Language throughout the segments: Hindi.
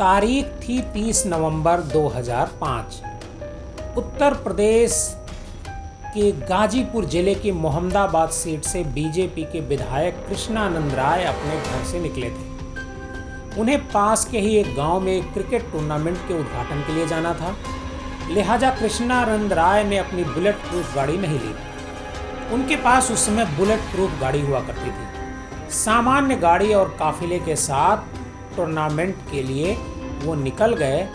तारीख थी 30 नवंबर 2005। उत्तर प्रदेश के गाजीपुर जिले की मोहम्मदाबाद सीट से बीजेपी के विधायक कृष्णानंद राय अपने घर से निकले थे। उन्हें पास के ही एक गांव में क्रिकेट टूर्नामेंट के उद्घाटन के लिए जाना था, लिहाजा कृष्णानंद राय ने अपनी बुलेट प्रूफ गाड़ी नहीं ली। उनके पास उस समय बुलेट प्रूफ गाड़ी हुआ करती थी। सामान्य गाड़ी और काफिले के साथ टूर्नामेंट के लिए वो निकल गए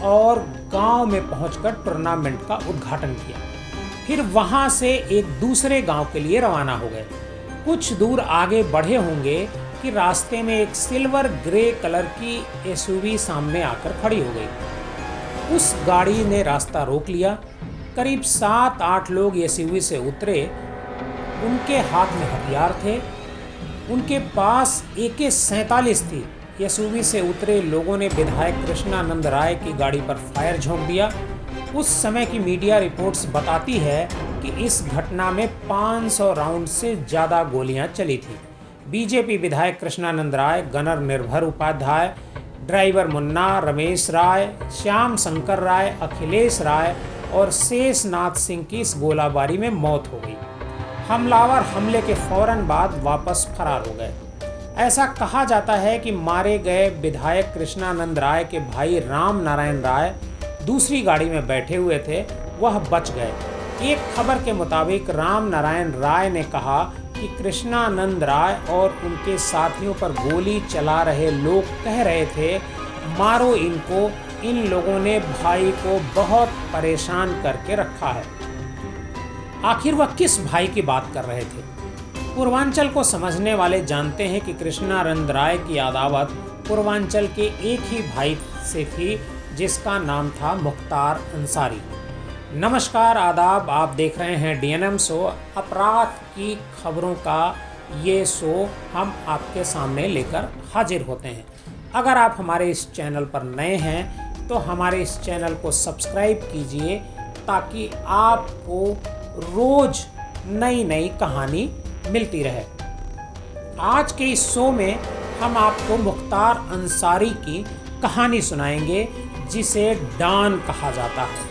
और गांव में पहुंचकर टूर्नामेंट का उद्घाटन किया। फिर वहां से एक दूसरे गांव के लिए रवाना हो गए। कुछ दूर आगे बढ़े होंगे कि रास्ते में एक सिल्वर ग्रे कलर की एसयूवी सामने आकर खड़ी हो गई। उस गाड़ी ने रास्ता रोक लिया। करीब 7-8 लोग एसयूवी से उतरे। उनके हाथ में हथियार थे। उनके पास AK-47 थी। एसयूवी से उतरे लोगों ने विधायक कृष्णानंद राय की गाड़ी पर फायर झोंक दिया। उस समय की मीडिया रिपोर्ट्स बताती है कि इस घटना में 500 राउंड से ज़्यादा गोलियां चली थी। बीजेपी विधायक कृष्णानंद राय, गनर निर्भर उपाध्याय, ड्राइवर मुन्ना, रमेश राय, श्याम शंकर राय, अखिलेश राय और शेषनाथ सिंह की इस गोलाबारी में मौत हो गई। हमलावर हमले के फौरन बाद वापस फरार हो गए। ऐसा कहा जाता है कि मारे गए विधायक कृष्णानंद राय के भाई राम नारायण राय दूसरी गाड़ी में बैठे हुए थे, वह बच गए। एक खबर के मुताबिक राम नारायण राय ने कहा कि कृष्णानंद राय और उनके साथियों पर गोली चला रहे लोग कह रहे थे, मारो इनको, इन लोगों ने भाई को बहुत परेशान करके रखा है। आखिर वह किस भाई की बात कर रहे थे? पूर्वांचल को समझने वाले जानते हैं कि कृष्णानंद राय की अदावत पूर्वांचल के एक ही भाई से थी, जिसका नाम था मुख्तार अंसारी। नमस्कार, आदाब। आप देख रहे हैं DNM शो, अपराध की खबरों का ये शो हम आपके सामने लेकर हाजिर होते हैं। अगर आप हमारे इस चैनल पर नए हैं तो हमारे इस चैनल को सब्सक्राइब कीजिए ताकि आपको रोज नई नई कहानी मिलती रहे। आज के इस शो में हम आपको मुख्तार अंसारी की कहानी सुनाएंगे, जिसे डॉन कहा जाता है।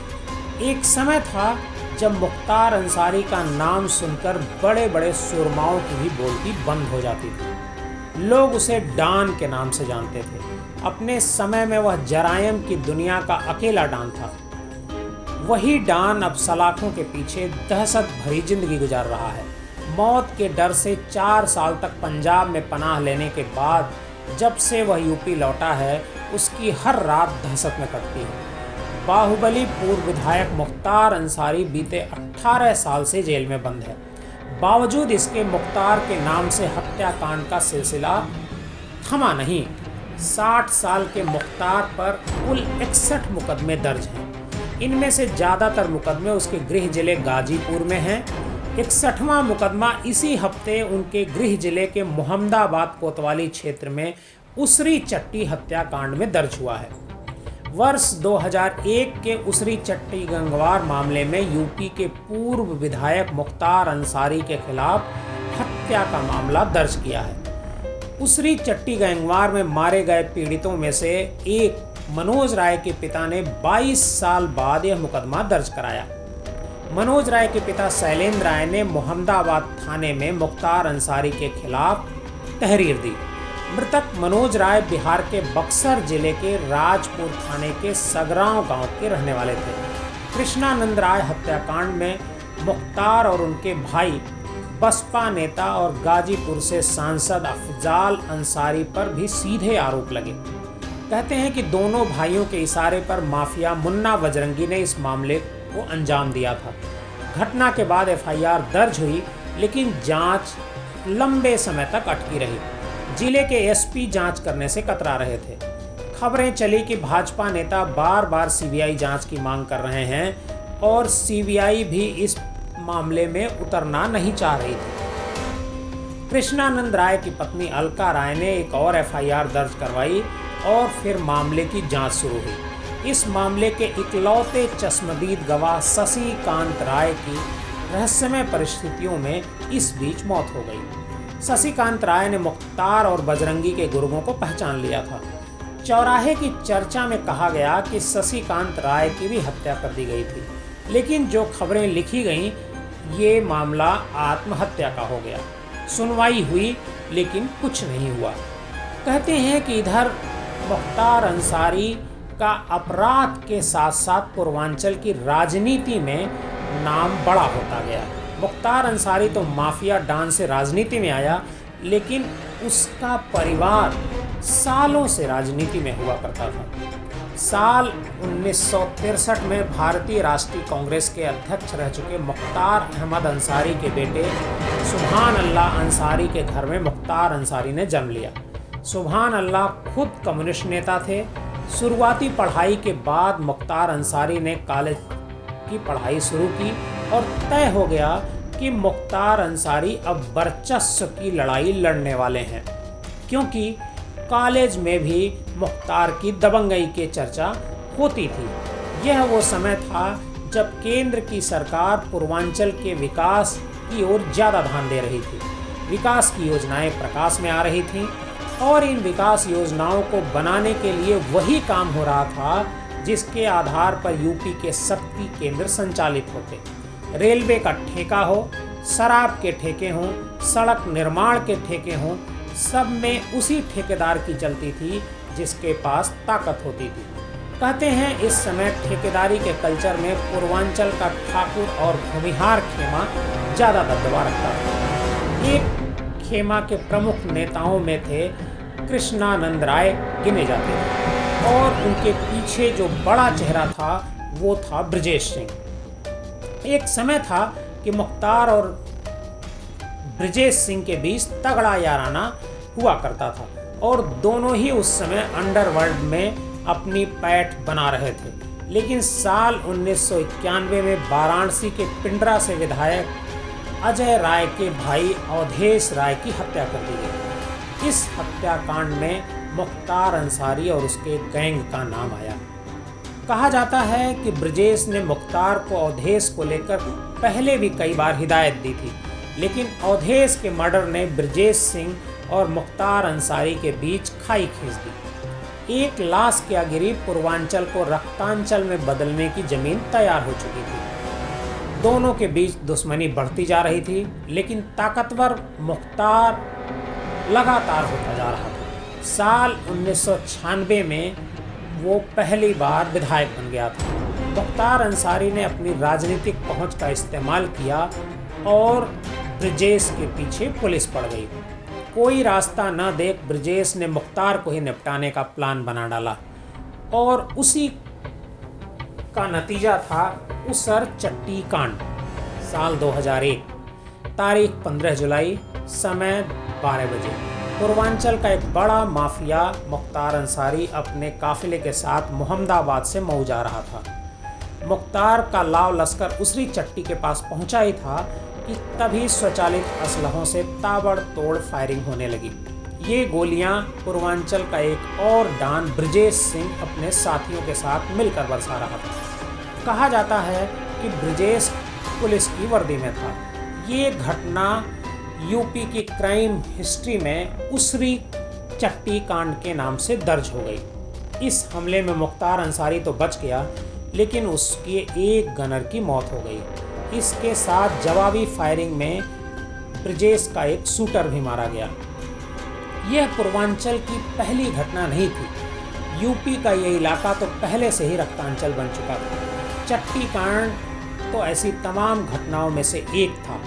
एक समय था जब मुख्तार अंसारी का नाम सुनकर बड़े बड़े सुरमाओं की भी बोलती बंद हो जाती थी। लोग उसे डॉन के नाम से जानते थे। अपने समय में वह जरायम की दुनिया का अकेला डॉन था। वही डॉन अब सलाखों के पीछे दहशत भरी जिंदगी गुजार रहा है। मौत के डर से 4 साल तक पंजाब में पनाह लेने के बाद जब से वह यूपी लौटा है, उसकी हर रात दहशत में कटती है। बाहुबली पूर्व विधायक मुख्तार अंसारी बीते 18 साल से जेल में बंद है। बावजूद इसके मुख्तार के नाम से हत्याकांड का सिलसिला थमा नहीं। 60 साल के मुख्तार पर कुल 61 मुकदमे दर्ज हैं। इनमें से ज़्यादातर मुकदमे उसके गृह जिले गाजीपुर में हैं। 61वां मुकदमा इसी हफ्ते उनके गृह जिले के मोहम्मदाबाद कोतवाली क्षेत्र में उसरी चट्टी हत्याकांड में दर्ज हुआ है। वर्ष 2001 के उसरी चट्टी गंगवार मामले में यूपी के पूर्व विधायक मुख्तार अंसारी के खिलाफ हत्या का मामला दर्ज किया है। उसरी चट्टी गंगवार में मारे गए पीड़ितों में से एक मनोज राय के पिता ने 22 साल बाद यह मुकदमा दर्ज कराया। मनोज राय के पिता शैलेंद्र राय ने मोहम्मदाबाद थाने में मुख्तार अंसारी के खिलाफ तहरीर दी। मृतक मनोज राय बिहार के बक्सर जिले के राजपुर थाने के सगरांव गांव के रहने वाले थे। कृष्णानंद राय हत्याकांड में मुख्तार और उनके भाई बसपा नेता और गाजीपुर से सांसद अफजाल अंसारी पर भी सीधे आरोप लगे। कहते हैं कि दोनों भाइयों के इशारे पर माफिया मुन्ना बजरंगी ने इस मामले को अंजाम दिया था। घटना के बाद FIR दर्ज हुई, लेकिन जांच लंबे समय तक अटकी रही। जिले के SP जांच करने से कतरा रहे थे। खबरें चली कि भाजपा नेता बार बार CBI जांच की मांग कर रहे हैं और CBI भी इस मामले में उतरना नहीं चाह रही थी। कृष्णानंद राय की पत्नी अलका राय ने एक और FIR दर्ज करवाई और फिर मामले की जांच शुरू हुई। इस मामले के इकलौते चश्मदीद गवाह शशिकांत राय की रहस्यमय परिस्थितियों में इस बीच मौत हो गई। शशिकांत राय ने मुख्तार और बजरंगी के गुर्गों को पहचान लिया था। चौराहे की चर्चा में कहा गया कि शशिकांत राय की भी हत्या कर दी गई थी, लेकिन जो खबरें लिखी गईं ये मामला आत्महत्या का हो गया। सुनवाई हुई लेकिन कुछ नहीं हुआ। कहते हैं कि इधर मुख्तार अंसारी का अपराध के साथ साथ पूर्वांचल की राजनीति में नाम बड़ा होता गया। मुख्तार अंसारी तो माफिया डॉन से राजनीति में आया, लेकिन उसका परिवार सालों से राजनीति में हुआ करता था। साल 1963 में भारतीय राष्ट्रीय कांग्रेस के अध्यक्ष रह चुके मुख्तार अहमद अंसारी के बेटे सुभान अल्लाह अंसारी के घर में मुख्तार अंसारी ने जन्म लिया। सुभान अल्लाह खुद कम्युनिस्ट नेता थे। शुरुआती पढ़ाई के बाद मुख्तार अंसारी ने कॉलेज की पढ़ाई शुरू की और तय हो गया कि मुख्तार अंसारी अब वर्चस्व की लड़ाई लड़ने वाले हैं, क्योंकि कॉलेज में भी मुख्तार की दबंगई की चर्चा होती थी। यह वो समय था जब केंद्र की सरकार पूर्वांचल के विकास की ओर ज़्यादा ध्यान दे रही थी। विकास की योजनाएं प्रकाश में आ रही थीं और इन विकास योजनाओं को बनाने के लिए वही काम हो रहा था जिसके आधार पर यूपी के शक्ति केंद्र संचालित होते। रेलवे का ठेका हो, शराब के ठेके हों, सड़क निर्माण के ठेके हों, सब में उसी ठेकेदार की चलती थी जिसके पास ताकत होती थी। कहते हैं इस समय ठेकेदारी के कल्चर में पूर्वांचल का ठाकुर और भूमिहार खेमा ज़्यादा दबदबा रखता था। एक खेमा के प्रमुख नेताओं में थे कृष्णानंद राय गिने जाते थे और उनके पीछे जो बड़ा चेहरा था वो था ब्रजेश सिंह। एक समय था कि मुख्तार और ब्रजेश सिंह के बीच तगड़ा याराना हुआ करता था और दोनों ही उस समय अंडरवर्ल्ड में अपनी पैठ बना रहे थे। लेकिन साल 1991 में वाराणसी के पिंडरा से विधायक अजय राय के भाई अवधेश राय की हत्या कर दी गई। इस हत्याकांड में मुख्तार अंसारी और उसके गैंग का नाम आया। कहा जाता है कि ब्रजेश ने मुख्तार को अवधेश को लेकर पहले भी कई बार हिदायत दी थी, लेकिन अवधेश के मर्डर ने ब्रजेश सिंह और मुख्तार अंसारी के बीच खाई खींच दी। एक लाश क्या गिरी पूर्वांचल को रक्तांचल में बदलने की जमीन तैयार हो चुकी थी। दोनों के बीच दुश्मनी बढ़ती जा रही थी, लेकिन ताकतवर मुख्तार लगातार होता जा रहा था। साल 1996 में वो पहली बार विधायक बन गया था। मुख्तार अंसारी ने अपनी राजनीतिक पहुंच का इस्तेमाल किया और ब्रजेश के पीछे पुलिस पड़ गई। कोई रास्ता न देख ब्रजेश ने मुख्तार को ही निपटाने का प्लान बना डाला और उसी का नतीजा था उसर चट्टी कांड। साल 2001, तारीख 15 जुलाई, समय 12 बजे। पूर्वांचल का एक बड़ा माफिया मुख्तार अंसारी अपने काफिले के साथ मोहम्मदाबाद से मऊ जा रहा था। मुख्तार का लाव लश्कर उसरी चट्टी के पास पहुंचा ही था कि तभी स्वचालित असलहों से ताबड़तोड़ फायरिंग होने लगी। ये गोलियां पूर्वांचल का एक और डॉन ब्रजेश सिंह अपने साथियों के साथ मिलकर बरसा रहा था। कहा जाता है कि ब्रजेश पुलिस की वर्दी में था। ये घटना यूपी की क्राइम हिस्ट्री में उसरी चट्टी कांड के नाम से दर्ज हो गई। इस हमले में मुख्तार अंसारी तो बच गया, लेकिन उसके एक गनर की मौत हो गई। इसके साथ जवाबी फायरिंग में ब्रजेश का एक शूटर भी मारा गया। यह पूर्वांचल की पहली घटना नहीं थी। यूपी का ये इलाका तो पहले से ही रक्तांचल बन चुका था। चट्टी कांड तो ऐसी तमाम घटनाओं में से एक था।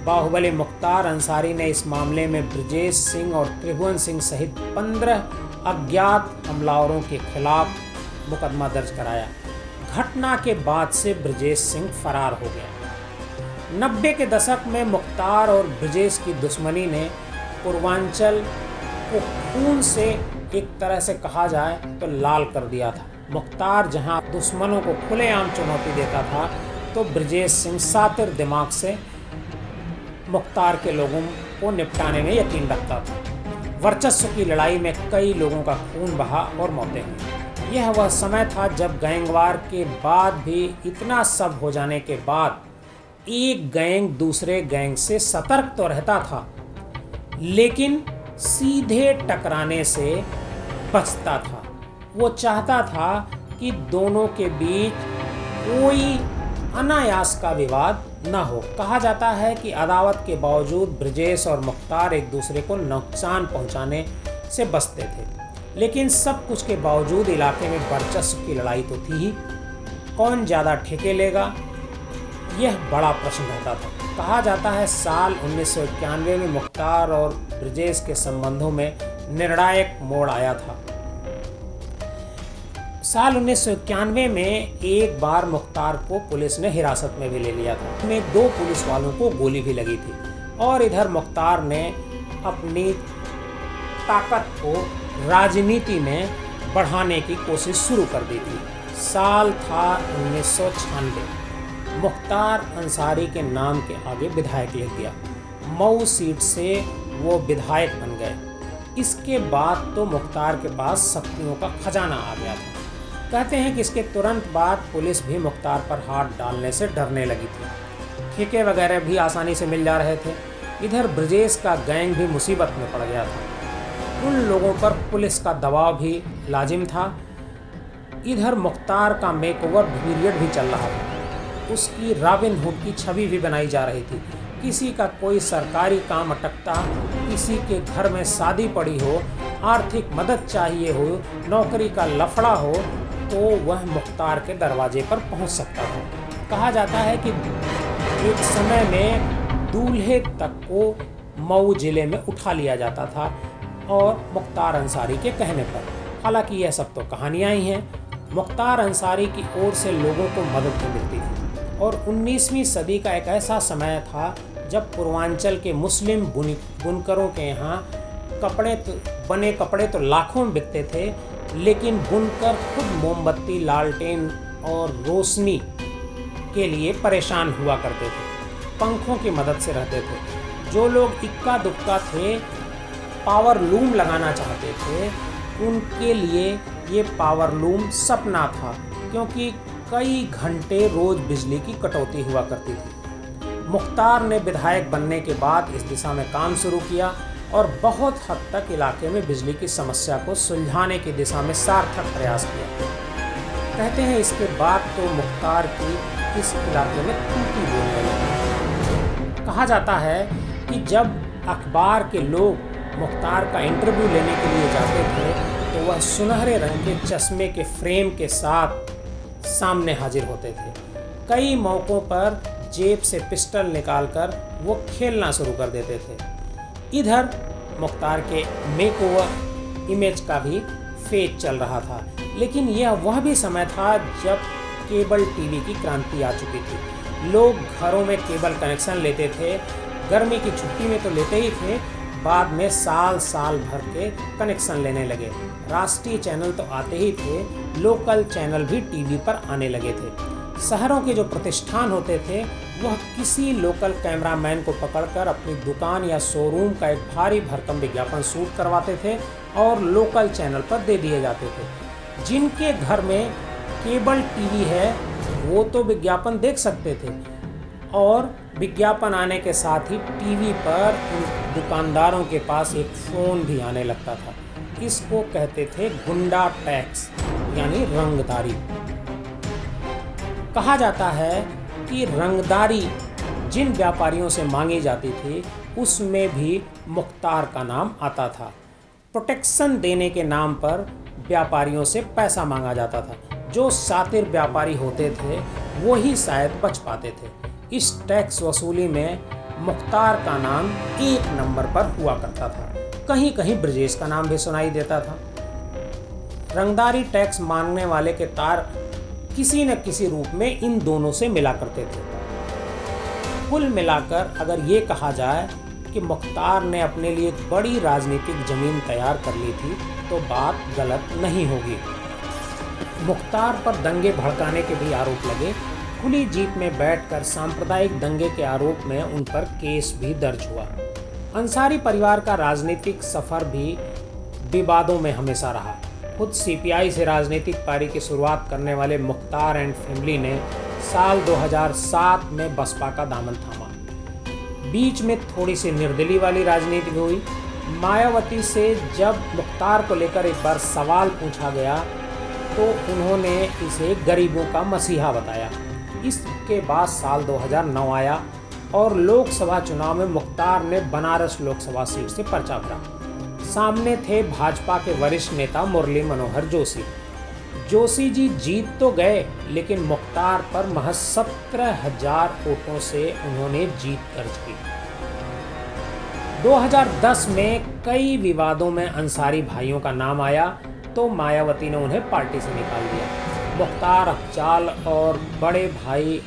बाहुबली मुख्तार अंसारी ने इस मामले में ब्रजेश सिंह और त्रिभुवन सिंह सहित 15 अज्ञात हमलावरों के खिलाफ मुकदमा दर्ज कराया। घटना के बाद से ब्रजेश सिंह फरार हो गया। 90 के दशक में मुख्तार और ब्रजेश की दुश्मनी ने पूर्वांचल को खून से एक तरह से कहा जाए तो लाल कर दिया था। मुख्तार जहां दुश्मनों को खुलेआम चुनौती देता था, तो ब्रजेश सिंह सातिर दिमाग से मुख्तार के लोगों को निपटाने में यकीन रखता था। वर्चस्व की लड़ाई में कई लोगों का खून बहा और मौतें हुई। यह वह समय था जब गैंगवार के बाद भी इतना सब हो जाने के बाद एक गैंग दूसरे गैंग से सतर्क तो रहता था, लेकिन सीधे टकराने से बचता था। वो चाहता था कि दोनों के बीच कोई अनायास का विवाद न हो। कहा जाता है कि अदावत के बावजूद ब्रजेश और मुख्तार एक दूसरे को नुकसान पहुंचाने से बचते थे, लेकिन सब कुछ के बावजूद इलाके में वर्चस्व की लड़ाई तो थी ही। कौन ज़्यादा ठेके लेगा, यह बड़ा प्रश्न रहता था। कहा जाता है साल 1991 में मुख्तार और ब्रजेश के संबंधों में निर्णायक मोड़ आया था। साल 1991 में एक बार मुख्तार को पुलिस ने हिरासत में भी ले लिया था। उसमें 2 पुलिस वालों को गोली भी लगी थी और इधर मुख्तार ने अपनी ताकत को राजनीति में बढ़ाने की कोशिश शुरू कर दी थी। साल था 1996। मुख्तार अंसारी के नाम के आगे विधायक लिख गया। मऊ सीट से वो विधायक बन गए। इसके बाद तो मुख्तार के पास शक्तियों का खजाना आ गया था। कहते हैं कि इसके तुरंत बाद पुलिस भी मुख्तार पर हाथ डालने से डरने लगी थी। ठेके वगैरह भी आसानी से मिल जा रहे थे। इधर ब्रजेश का गैंग भी मुसीबत में पड़ गया था। उन लोगों पर पुलिस का दबाव भी लाजिम था। इधर मुख्तार का मेकओवर पीरियड भी चल रहा था। उसकी रॉबिन हुड की छवि भी बनाई जा रही थी। किसी का कोई सरकारी काम अटकता, किसी के घर में शादी पड़ी हो, आर्थिक मदद चाहिए हो, नौकरी का लफड़ा हो, तो वह मुख्तार के दरवाजे पर पहुंच सकता था। कहा जाता है कि एक समय में दूल्हे तक को मऊ जिले में उठा लिया जाता था और मुख्तार अंसारी के कहने पर। हालांकि यह सब तो कहानियाँ ही हैं। मुख्तार अंसारी की ओर से लोगों को मदद भी मिलती थी और 19वीं सदी का एक ऐसा समय था जब पूर्वांचल के मुस्लिम बुनकरों के यहाँ बने कपड़े तो लाखों में बिकते थे, लेकिन बुनकर खुद मोमबत्ती, लालटेन और रोशनी के लिए परेशान हुआ करते थे। पंखों की मदद से रहते थे। जो लोग इक्का दुक्का थे, पावर लूम लगाना चाहते थे, उनके लिए ये पावर लूम सपना था, क्योंकि कई घंटे रोज बिजली की कटौती हुआ करती थी। मुख्तार ने विधायक बनने के बाद इस दिशा में काम शुरू किया और बहुत हद तक इलाके में बिजली की समस्या को सुलझाने की दिशा में सार्थक प्रयास किया। कहते हैं इसके बाद तो मुख्तार की इस इलाके में तूती बोलने लगी। कहा जाता है कि जब अखबार के लोग मुख्तार का इंटरव्यू लेने के लिए जाते थे तो वह सुनहरे रंग के चश्मे के फ्रेम के साथ सामने हाजिर होते थे। कई मौक़ों पर जेब से पिस्टल निकालकर वो खेलना शुरू कर देते थे। इधर मुख्तार के मेकओवर इमेज का भी फेज चल रहा था, लेकिन यह वह भी समय था जब केबल टीवी की क्रांति आ चुकी थी। लोग घरों में केबल कनेक्शन लेते थे। गर्मी की छुट्टी में तो लेते ही थे, बाद में साल भर के कनेक्शन लेने लगे। राष्ट्रीय चैनल तो आते ही थे, लोकल चैनल भी टीवी पर आने लगे थे। शहरों के जो प्रतिष्ठान होते थे वह किसी लोकल कैमरामैन को पकड़कर अपनी दुकान या शोरूम का एक भारी भरकम विज्ञापन शूट करवाते थे और लोकल चैनल पर दे दिए जाते थे। जिनके घर में केबल टीवी है वो तो विज्ञापन देख सकते थे और विज्ञापन आने के साथ ही टीवी पर उन दुकानदारों के पास एक फ़ोन भी आने लगता था। इसको कहते थे गुंडा टैक्स, यानी रंगदारी। कहा जाता है कि रंगदारी जिन व्यापारियों से मांगी जाती थी उसमें भी मुख्तार का नाम आता था। प्रोटेक्शन देने के नाम पर व्यापारियों से पैसा मांगा जाता था। जो शातिर व्यापारी होते थे वो ही शायद बच पाते थे। इस टैक्स वसूली में मुख्तार का नाम 1 नंबर पर हुआ करता था। कहीं कहीं ब्रजेश का नाम भी सुनाई देता था। रंगदारी टैक्स मांगने वाले के तार किसी न किसी रूप में इन दोनों से मिला करते थे। कुल मिलाकर अगर ये कहा जाए कि मुख्तार ने अपने लिए एक बड़ी राजनीतिक जमीन तैयार कर ली थी तो बात गलत नहीं होगी। मुख्तार पर दंगे भड़काने के भी आरोप लगे। खुली जीप में बैठकर सांप्रदायिक दंगे के आरोप में उन पर केस भी दर्ज हुआ। अंसारी परिवार का राजनीतिक सफर भी विवादों में हमेशा रहा। खुद सीपीआई से राजनीतिक पारी की शुरुआत करने वाले मुख्तार एंड फैमिली ने साल 2007 में बसपा का दामन थामा। बीच में थोड़ी सी निर्दलीय वाली राजनीति हुई। मायावती से जब मुख्तार को लेकर एक बार सवाल पूछा गया तो उन्होंने इसे गरीबों का मसीहा बताया। इसके बाद साल 2009 आया और लोकसभा चुनाव में मुख्तार ने बनारस लोकसभा सीट से पर्चा भरा। सामने थे भाजपा के वरिष्ठ नेता मुरली मनोहर जोशी। जोशी जी जीत तो गए, लेकिन मुख्तार पर महज 17,000 वोटों से उन्होंने जीत दर्ज की। 2010 में कई विवादों में अंसारी भाइयों का नाम आया तो मायावती ने उन्हें पार्टी से निकाल दिया। मुख्तार अफजाल और बड़े भाई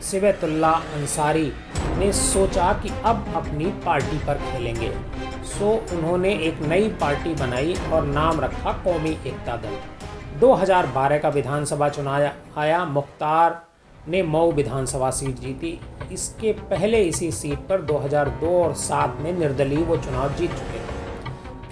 सिबतुल्ला अंसारी ने सोचा कि अब अपनी पार्टी पर खेलेंगे, सो उन्होंने एक नई पार्टी बनाई और नाम रखा कौमी एकता दल। 2012 का विधानसभा चुनाव आया। मुख्तार ने मऊ विधानसभा सीट जीती। इसके पहले इसी सीट पर 2002 और 7 में निर्दलीय वो चुनाव जीत चुके थे।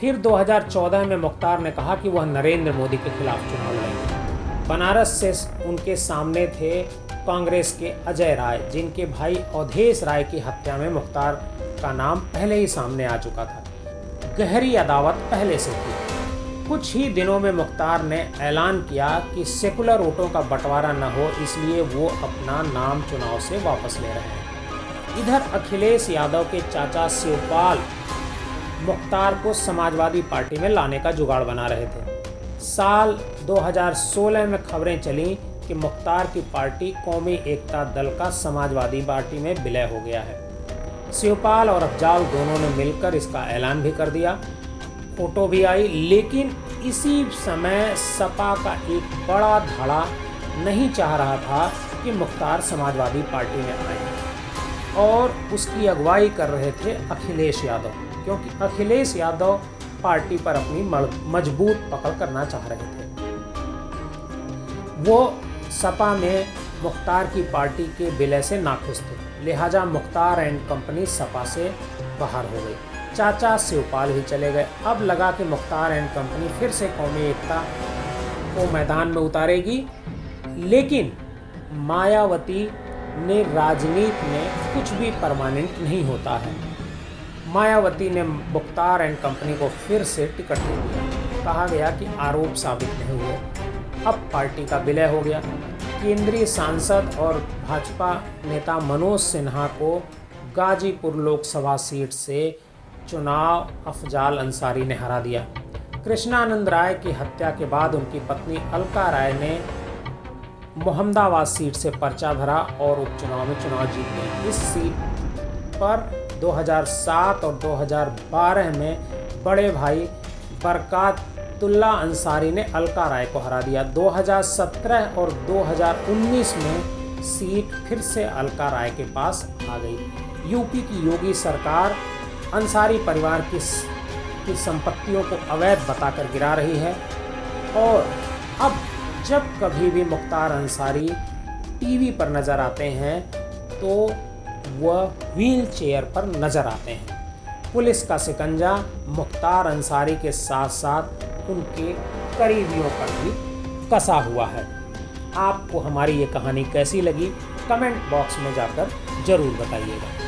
फिर 2014 में मुख्तार ने कहा कि वह नरेंद्र मोदी के खिलाफ चुनाव लड़ेंगे। बनारस से उनके सामने थे कांग्रेस के अजय राय, जिनके भाई अवधेश राय की हत्या में मुख्तार का नाम पहले ही सामने आ चुका था। गहरी अदावत पहले से थी। कुछ ही दिनों में मुख्तार ने ऐलान किया कि सेकुलर वोटों का बंटवारा न हो, इसलिए वो अपना नाम चुनाव से वापस ले रहे हैं। इधर अखिलेश यादव के चाचा शिवपाल मुख्तार को समाजवादी पार्टी में लाने का जुगाड़ बना रहे थे। साल 2016 में खबरें चलीं कि मुख्तार की पार्टी कौमी एकता दल का समाजवादी पार्टी में विलय हो गया है। शिवपाल और अफजाल दोनों ने मिलकर इसका ऐलान भी कर दिया। फोटो भी आई, लेकिन इसी समय सपा का एक बड़ा धड़ा नहीं चाह रहा था कि मुख्तार समाजवादी पार्टी में आए और उसकी अगुवाई कर रहे थे अखिलेश यादव, क्योंकि अखिलेश यादव पार्टी पर अपनी मजबूत पकड़ करना चाह रहे थे। वो सपा में मुख्तार की पार्टी के विलय से नाखुश थे, लिहाजा मुख्तार एंड कंपनी सपा से बाहर हो गई। चाचा शिवपाल भी चले गए। अब लगा कि मुख्तार एंड कंपनी फिर से कौमी एकता को मैदान में उतारेगी, लेकिन मायावती ने राजनीति में कुछ भी परमानेंट नहीं होता है। मायावती ने मुख्तार एंड कंपनी को फिर से टिकट दे दिया। कहा गया कि आरोप साबित नहीं हुए। अब पार्टी का विलय हो गया। केंद्रीय सांसद और भाजपा नेता मनोज सिन्हा को गाजीपुर लोकसभा सीट से चुनाव अफजाल अंसारी ने हरा दिया। कृष्णानंद राय की हत्या के बाद उनकी पत्नी अलका राय ने मोहम्मदाबाद सीट से पर्चा भरा और उपचुनाव में चुनाव जीत गए। इस सीट पर 2007 और 2012 में बड़े भाई बरकतुल्ला अंसारी ने अलका राय को हरा दिया। 2017 और 2019 में सीट फिर से अलका राय के पास आ गई। यूपी की योगी सरकार अंसारी परिवार की संपत्तियों को अवैध बताकर गिरा रही है और अब जब कभी भी मुख्तार अंसारी टीवी पर नज़र आते हैं तो वह व्हील चेयर पर नज़र आते हैं। पुलिस का शिकंजा मुख्तार अंसारी के साथ साथ उनके करीबियों पर भी कसा हुआ है। आपको हमारी ये कहानी कैसी लगी, कमेंट बॉक्स में जाकर ज़रूर बताइएगा।